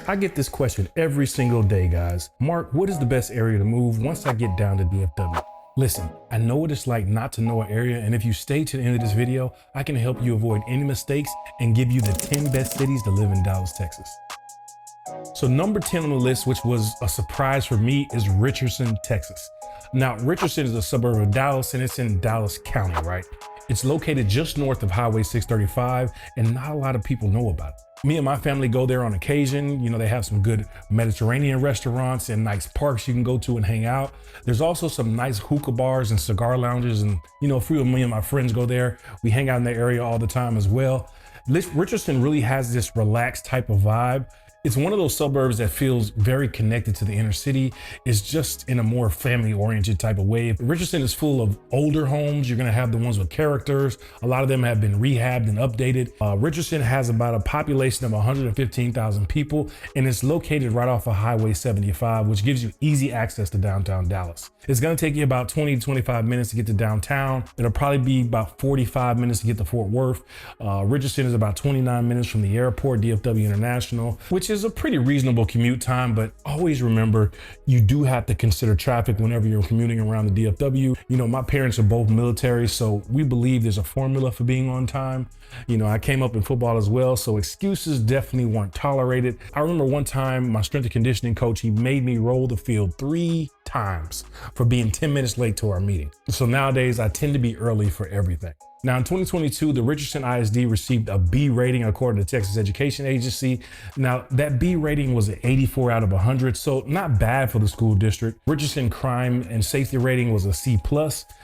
I get this question every single day, guys. Mark, what is the best area to move once I get down to DFW? Listen, I know what it's like not to know an area, and if you stay to the end of this video, I can help you avoid any mistakes and give you the 10 best cities to live in Dallas, Texas. So number 10 on the list, which was a surprise for me, is Richardson, Texas. Now, Richardson is a suburb of Dallas, and it's in Dallas County, right? It's located just north of Highway 635, and not a lot of people know about it. Me and my family go there on occasion. You know, they have some good Mediterranean restaurants and nice parks you can go to and hang out. There's also some nice hookah bars and cigar lounges. And, you know, a few of me and my friends go there. We hang out in that area all the time as well. Richardson really has this relaxed type of vibe. It's one of those suburbs that feels very connected to the inner city. It's just in a more family-oriented type of way. Richardson is full of older homes. You're gonna have the ones with characters. A lot of them have been rehabbed and updated. Richardson has about a population of 115,000 people, and it's located right off of Highway 75, which gives you easy access to downtown Dallas. It's gonna take you about 20 to 25 minutes to get to downtown. It'll probably be about 45 minutes to get to Fort Worth. Richardson is about 29 minutes from the airport, DFW International, which is a pretty reasonable commute time, but always remember, you do have to consider traffic whenever you're commuting around the DFW. You know, my parents are both military, so we believe there's a formula for being on time. You know, I came up in football as well, so excuses definitely weren't tolerated. I remember one time my strength and conditioning coach, he made me roll the field 3 times for being 10 minutes late to our meeting. So nowadays I tend to be early for everything. Now in 2022, the Richardson ISD received a B rating according to Texas Education Agency. Now that B rating was an 84 out of 100, so not bad for the school district. Richardson crime and safety rating was a C+.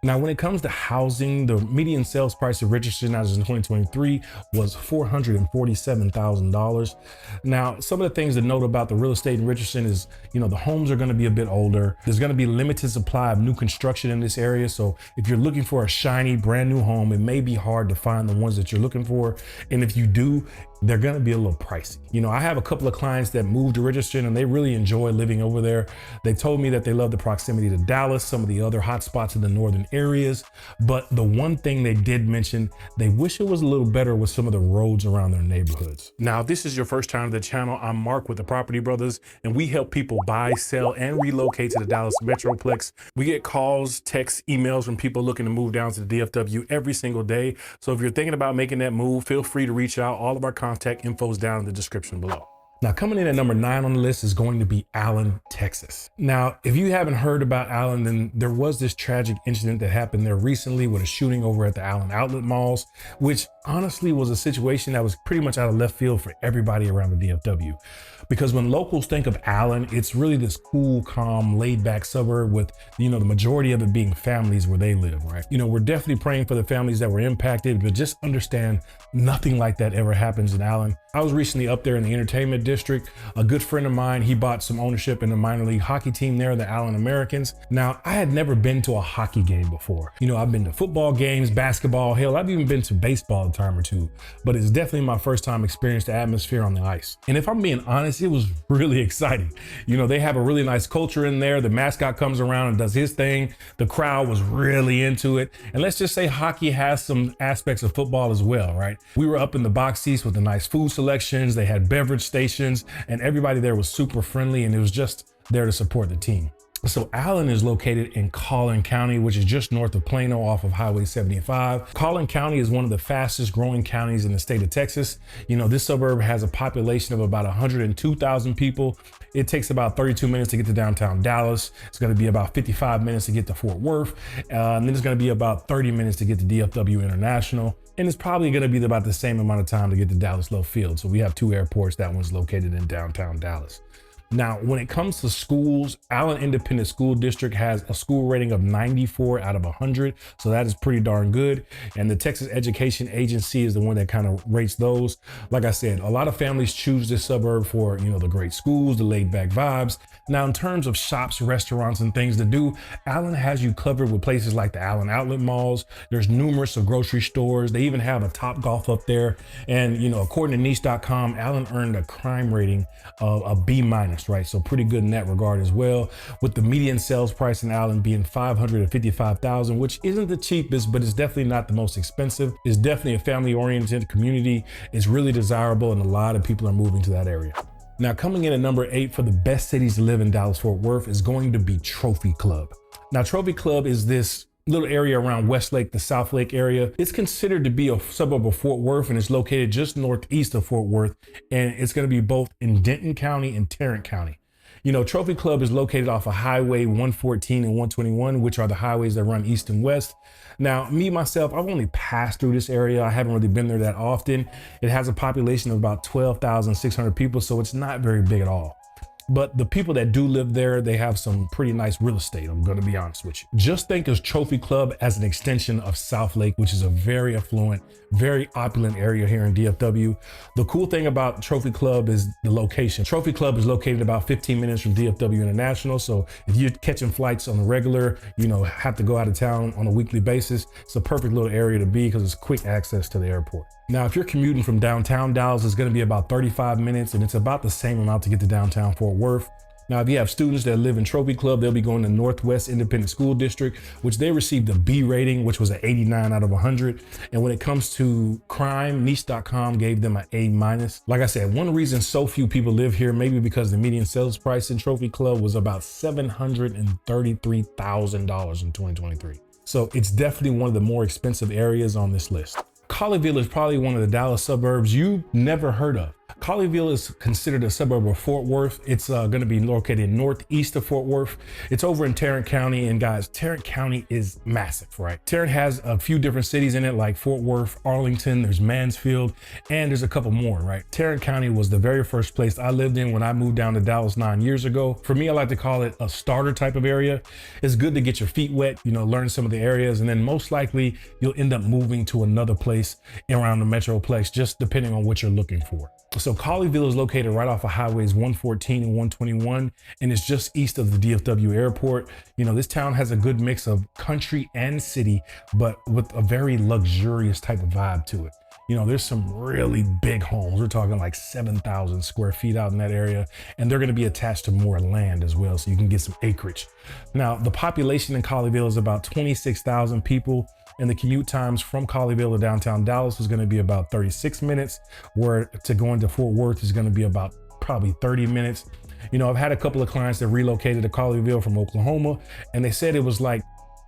Now when it comes to housing, the median sales price of Richardson as in 2023 was $447,000. Now some of the things to note about the real estate in Richardson is, you know, the homes are gonna be a bit older. There's gonna be limited supply of new construction in this area. So if you're looking for a shiny brand new home, it may be hard to find the ones that you're looking for. And if you do, they're gonna be a little pricey. You know, I have a couple of clients that moved to Richardson and they really enjoy living over there. They told me that they love the proximity to Dallas, some of the other hot spots in the northern areas. But the one thing they did mention, they wish it was a little better with some of the roads around their neighborhoods. Now, if this is your first time to the channel, I'm Mark with the Property Brothers, and we help people buy, sell, and relocate to the Dallas Metroplex. We get calls, texts, emails from people looking to move down to the DFW every single day. So if you're thinking about making that move, feel free to reach out. All of our contact info is down in the description below. Now coming in at number 9 on the list is going to be Allen, Texas. Now, if you haven't heard about Allen, then there was this tragic incident that happened there recently with a shooting over at the Allen outlet malls, which honestly was a situation that was pretty much out of left field for everybody around the DFW. Because when locals think of Allen, it's really this cool, calm, laid back suburb with, you know, the majority of it being families where they live, right? You know, we're definitely praying for the families that were impacted, but just understand nothing like that ever happens in Allen. I was recently up there in the entertainment district. A good friend of mine, he bought some ownership in the minor league hockey team there, the Allen Americans. Now, I had never been to a hockey game before. You know, I've been to football games, basketball, hell, I've even been to baseball a time or two, but it's definitely my first time experiencing the atmosphere on the ice. And if I'm being honest, it was really exciting. You know, they have a really nice culture in there. The mascot comes around and does his thing. The crowd was really into it. And let's just say hockey has some aspects of football as well, right? We were up in the box seats with the nice food selections. They had beverage stations and everybody there was super friendly and it was just there to support the team. So Allen is located in Collin County, which is just north of Plano off of Highway 75. Collin County is one of the fastest growing counties in the state of Texas. You know, this suburb has a population of about 102,000 people. It takes about 32 minutes to get to downtown Dallas. It's going to be about 55 minutes to get to Fort Worth. And then it's going to be about 30 minutes to get to DFW International. And it's probably going to be about the same amount of time to get to Dallas Love Field. So we have 2 airports. That one's located in downtown Dallas. Now, when it comes to schools, Allen Independent School District has a school rating of 94 out of 100. So that is pretty darn good. And the Texas Education Agency is the one that kind of rates those. Like I said, a lot of families choose this suburb for, you know, the great schools, the laid back vibes. Now, in terms of shops, restaurants, and things to do, Allen has you covered with places like the Allen outlet malls. There's numerous of grocery stores. They even have a Top Golf up there. And, you know, according to niche.com, Allen earned a crime rating of a B-, right? So pretty good in that regard as well, with the median sales price in Allen being $555,000, which isn't the cheapest, but it's definitely not the most expensive. It's definitely a family-oriented community. It's really desirable, and a lot of people are moving to that area. Now, coming in at number 8 for the best cities to live in Dallas-Fort Worth is going to be Trophy Club. Now, Trophy Club is this little area around Westlake, the South Lake area. It's considered to be a suburb of Fort Worth, and it's located just northeast of Fort Worth. And it's going to be both in Denton County and Tarrant County. You know, Trophy Club is located off of Highway 114 and 121, which are the highways that run east and west. Now, me, myself, I've only passed through this area. I haven't really been there that often. It has a population of about 12,600 people, so it's not very big at all. But the people that do live there, they have some pretty nice real estate, I'm gonna be honest with you. Just think of Trophy Club as an extension of South Lake, which is a very affluent, very opulent area here in DFW. The cool thing about Trophy Club is the location. Trophy Club is located about 15 minutes from DFW International. So if you're catching flights on the regular, you know, have to go out of town on a weekly basis, it's a perfect little area to be because it's quick access to the airport. Now, if you're commuting from downtown Dallas, it's gonna be about 35 minutes, and it's about the same amount to get to downtown Fort Worth. Now, if you have students that live in Trophy Club, they'll be going to Northwest Independent School District, which they received a B rating, which was an 89 out of 100. And when it comes to crime, niche.com gave them an A-. Like I said, one reason so few people live here, maybe because the median sales price in Trophy Club was about $733,000 in 2023. So it's definitely one of the more expensive areas on this list. Colleyville is probably one of the Dallas suburbs you never heard of. Colleyville is considered a suburb of Fort Worth. It's going to be located northeast of Fort Worth. It's over in Tarrant County, and guys, Tarrant County is massive, right? Tarrant has a few different cities in it, like Fort Worth, Arlington, there's Mansfield, and there's a couple more, right? Tarrant County was the very first place I lived in when I moved down to Dallas 9 years ago. For me, I like to call it a starter type of area. It's good to get your feet wet, you know, learn some of the areas, and then most likely you'll end up moving to another place around the Metroplex, just depending on what you're looking for. So Colleyville is located right off of highways 114 and 121, and it's just east of the DFW airport. You know, this town has a good mix of country and city, but with a very luxurious type of vibe to it. You know, there's some really big homes. We're talking like 7,000 square feet out in that area, and they're going to be attached to more land as well, so you can get some acreage. Now, the population in Colleyville is about 26,000 people, and the commute times from Colleyville to downtown Dallas is going to be about 36 minutes, where to going to Fort Worth is going to be about probably 30 minutes. You know, I've had a couple of clients that relocated to Colleyville from Oklahoma, and they said it was like,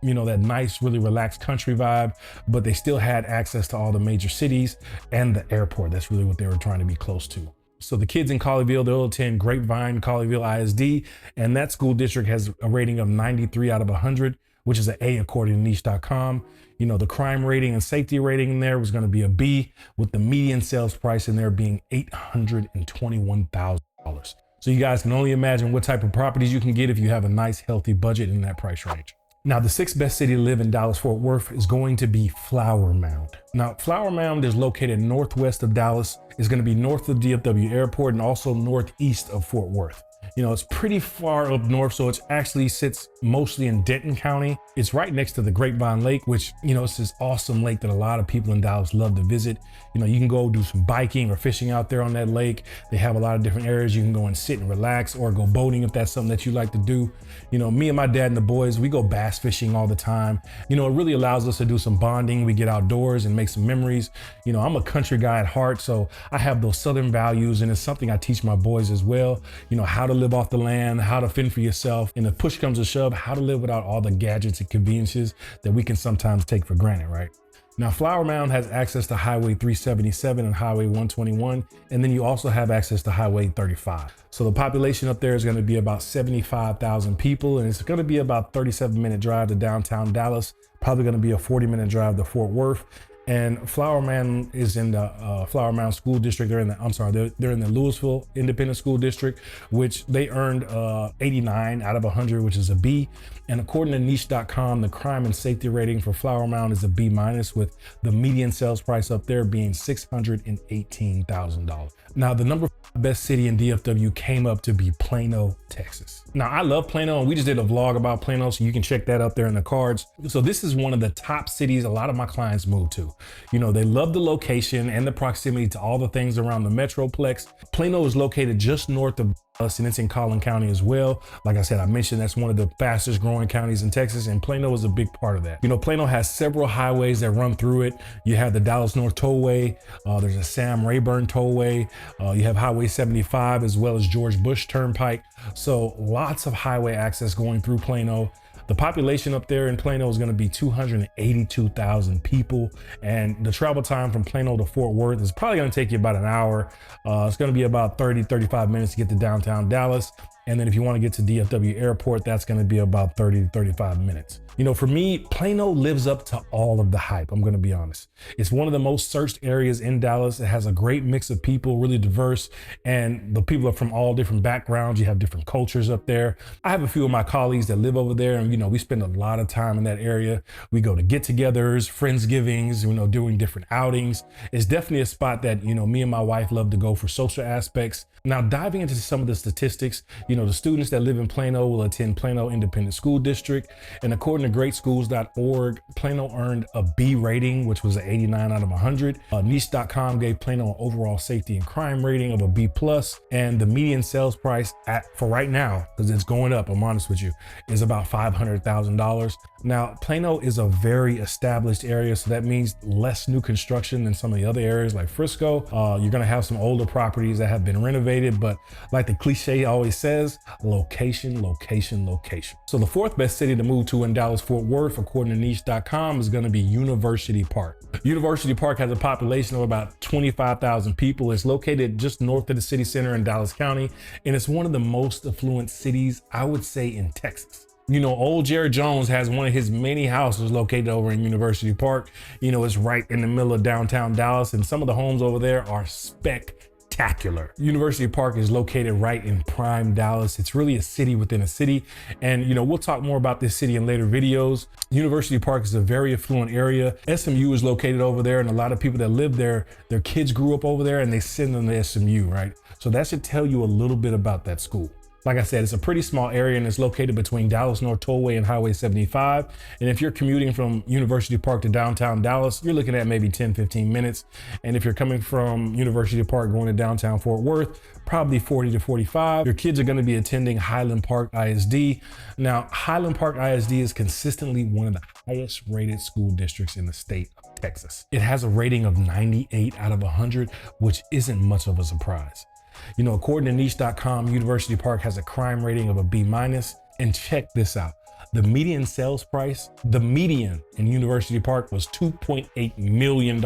you know, that nice, really relaxed country vibe, but they still had access to all the major cities and the airport. That's really what they were trying to be close to. So the kids in Colleyville, they'll attend Grapevine Colleyville ISD, and that school district has a rating of 93 out of 100, which is an A according to niche.com. You know, the crime rating and safety rating in there was going to be a B, with the median sales price in there being $821,000. So you guys can only imagine what type of properties you can get if you have a nice, healthy budget in that price range. Now, the 6th best city to live in Dallas-Fort Worth is going to be Flower Mound. Now, Flower Mound is located northwest of Dallas. It's going to be north of DFW Airport and also northeast of Fort Worth. You know, it's pretty far up north, so it actually sits mostly in Denton County. It's right next to the Grapevine Lake, which, you know, it's this awesome lake that a lot of people in Dallas love to visit. You know, you can go do some biking or fishing out there on that lake. They have a lot of different areas you can go and sit and relax, or go boating if that's something that you like to do. You know, me and my dad and the boys, we go bass fishing all the time. You know, it really allows us to do some bonding. We get outdoors and make some memories. You know, I'm a country guy at heart, so I have those Southern values, and it's something I teach my boys as well. You know, how to live off the land, how to fend for yourself, and if push comes to shove, how to live without all the gadgets and conveniences that we can sometimes take for granted, right? Now, Flower Mound has access to Highway 377 and Highway 121, and then you also have access to Highway 35. So the population up there is going to be about 75,000 people, and it's going to be about 37-minute drive to downtown Dallas, probably going to be a 40-minute drive to Fort Worth. And Flower Mound is in the Flower Mound School District. They're in the Louisville Independent School District, which they earned 89 out of 100, which is a B. And according to niche.com, the crime and safety rating for Flower Mound is a B-, with the median sales price up there being $618,000. Now, the number 5 best city in DFW came up to be Plano, Texas. Now, I love Plano, and we just did a vlog about Plano, so you can check that up there in the cards. So this is one of the top cities a lot of my clients move to. You know, they love the location and the proximity to all the things around the Metroplex. Plano is located just north of us, and it's in Collin County as well. Like I said, I mentioned that's one of the fastest growing counties in Texas, and Plano is a big part of that. You know, Plano has several highways that run through it. You have the Dallas North Tollway, there's a Sam Rayburn Tollway, you have Highway 75 as well as George Bush Turnpike. So lots of highway access going through Plano. The population up there in Plano is going to be 282,000 people, and the travel time from Plano to Fort Worth is probably going to take you about an hour. It's going to be about 35 minutes to get to downtown Dallas. And then if you want to get to DFW Airport, that's going to be about 30 to 35 minutes. You know, for me, Plano lives up to all of the hype, I'm going to be honest. It's one of the most searched areas in Dallas. It has a great mix of people, really diverse, and the people are from all different backgrounds. You have different cultures up there. I have a few of my colleagues that live over there, and, you know, we spend a lot of time in that area. We go to get-togethers, Friendsgivings, you know, doing different outings. It's definitely a spot that, you know, me and my wife love to go for social aspects. Now, diving into some of the statistics, you know, the students that live in Plano will attend Plano Independent School District. And according to greatschools.org, Plano earned a B rating, which was an 89 out of 100. Niche.com gave Plano an overall safety and crime rating of a B+. And the median sales price for right now, because it's going up, I'm honest with you, is about $500,000. Now, Plano is a very established area, so that means less new construction than some of the other areas like Frisco. You're gonna have some older properties that have been renovated, but like the cliche always says, location, location, location. So the fourth best city to move to in Dallas-Fort Worth, according to niche.com, is gonna be University Park. University Park has a population of about 25,000 people. It's located just north of the city center in Dallas County, and it's one of the most affluent cities, I would say, in Texas. You know, old Jerry Jones has one of his many houses located over in University Park. You know, it's right in the middle of downtown Dallas, and some of the homes over there are spectacular. University Park is located right in prime Dallas. It's really a city within a city. And, you know, we'll talk more about this city in later videos. University Park is a very affluent area. SMU is located over there, and a lot of people that live there, their kids grew up over there and they send them to SMU, right? So that should tell you a little bit about that school. Like I said, it's a pretty small area, and it's located between Dallas North Tollway and Highway 75. And if you're commuting from University Park to downtown Dallas, you're looking at maybe 10-15 minutes. And if you're coming from University Park going to downtown Fort Worth, probably 40 to 45. Your kids are going to be attending Highland Park ISD. Now, Highland Park ISD is consistently one of the highest rated school districts in the state of Texas. It has a rating of 98 out of 100, which isn't much of a surprise. You know, according to niche.com, University Park has a crime rating of a B-. And check this out. The median sales price, the median in University Park was $2.8 million.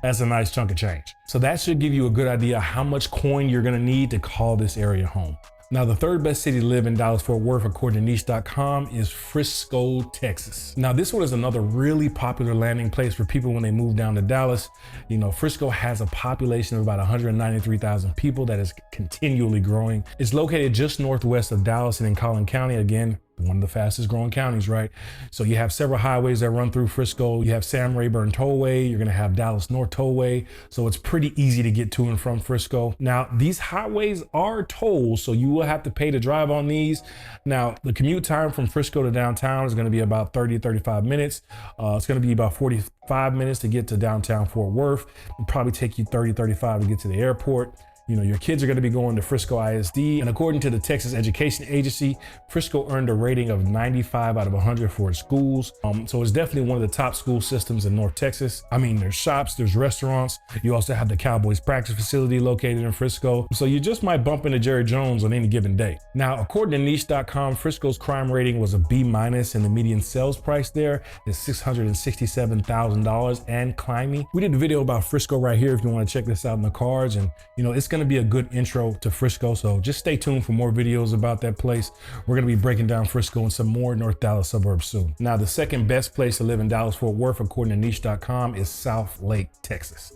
That's a nice chunk of change. So that should give you a good idea how much coin you're gonna need to call this area home. Now, the third best city to live in Dallas-Fort Worth, according to niche.com, is Frisco, Texas. Now, this one is another really popular landing place for people when they move down to Dallas. You know, Frisco has a population of about 193,000 people that is continually growing. It's located just northwest of Dallas and in Collin County. Again, one of the fastest growing counties, right? So you have several highways that run through Frisco. You have Sam Rayburn Tollway. You're gonna have Dallas North Tollway. So it's pretty easy to get to and from Frisco. Now, these highways are tolled, so you will have to pay to drive on these. Now, the commute time from Frisco to downtown is gonna be about 30 to 35 minutes. It's gonna be about 45 minutes to get to downtown Fort Worth. It'll probably take you 30, 35 to get to the airport. You know, your kids are going to be going to Frisco ISD. And according to the Texas Education Agency, Frisco earned a rating of 95 out of 100 for its schools. So it's definitely one of the top school systems in North Texas. I mean, there's shops, there's restaurants. You also have the Cowboys practice facility located in Frisco. So you just might bump into Jerry Jones on any given day. Now, according to niche.com, Frisco's crime rating was a B-, and the median sales price there is $667,000 and climbing. We did a video about Frisco right here if you want to check this out in the cards. And, you know, it's going to be a good intro to Frisco, so just stay tuned for more videos about that place. We're going to be breaking down Frisco and some more North Dallas suburbs soon. Now, the second best place to live in Dallas-Fort Worth, according to niche.com, is South Lake, Texas.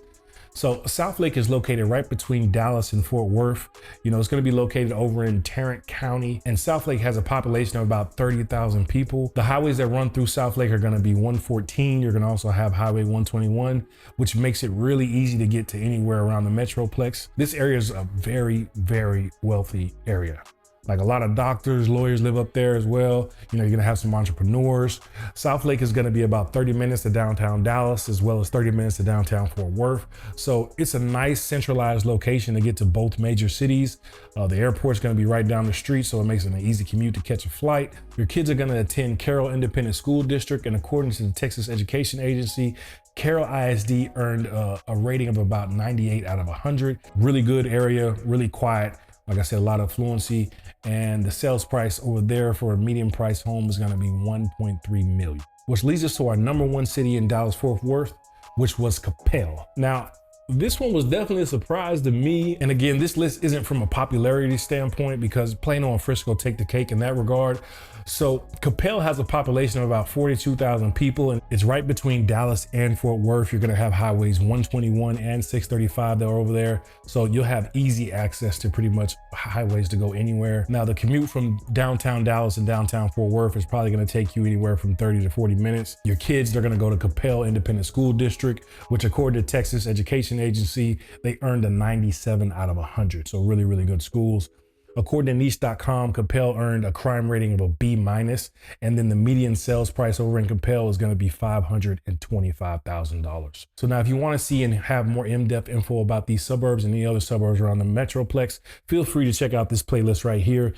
So South Lake is located right between Dallas and Fort Worth. You know, it's going to be located over in Tarrant County, and South Lake has a population of about 30,000 people. The highways that run through South Lake are going to be 114. You're going to also have Highway 121, which makes it really easy to get to anywhere around the Metroplex. This area is a very, very wealthy area. Like a lot of doctors, lawyers live up there as well. You know, you're gonna have some entrepreneurs. South Lake is gonna be about 30 minutes to downtown Dallas, as well as 30 minutes to downtown Fort Worth. So it's a nice centralized location to get to both major cities. The airport's gonna be right down the street, so it makes it an easy commute to catch a flight. Your kids are gonna attend Carroll Independent School District, and according to the Texas Education Agency, Carroll ISD earned a rating of about 98 out of 100. Really good area, really quiet. Like I said, a lot of fluency, and the sales price over there for a medium price home is gonna be 1.3 million. Which leads us to our number one city in Dallas-Fort Worth, which was Coppell. Now, this one was definitely a surprise to me. And again, this list isn't from a popularity standpoint because Plano and Frisco take the cake in that regard. So Coppell has a population of about 42,000 people, and it's right between Dallas and Fort Worth. You're gonna have highways 121 and 635 that are over there. So you'll have easy access to pretty much highways to go anywhere. Now the commute from downtown Dallas and downtown Fort Worth is probably gonna take you anywhere from 30 to 40 minutes. Your kids, they're gonna go to Coppell Independent School District, which according to Texas Education Agency, they earned a 97 out of 100. So really, really good schools. According to niche.com, Coppell earned a crime rating of a B-, and then the median sales price over in Coppell is going to be $525,000. So now if you want to see and have more in-depth info about these suburbs and any other suburbs around the Metroplex, feel free to check out this playlist right here.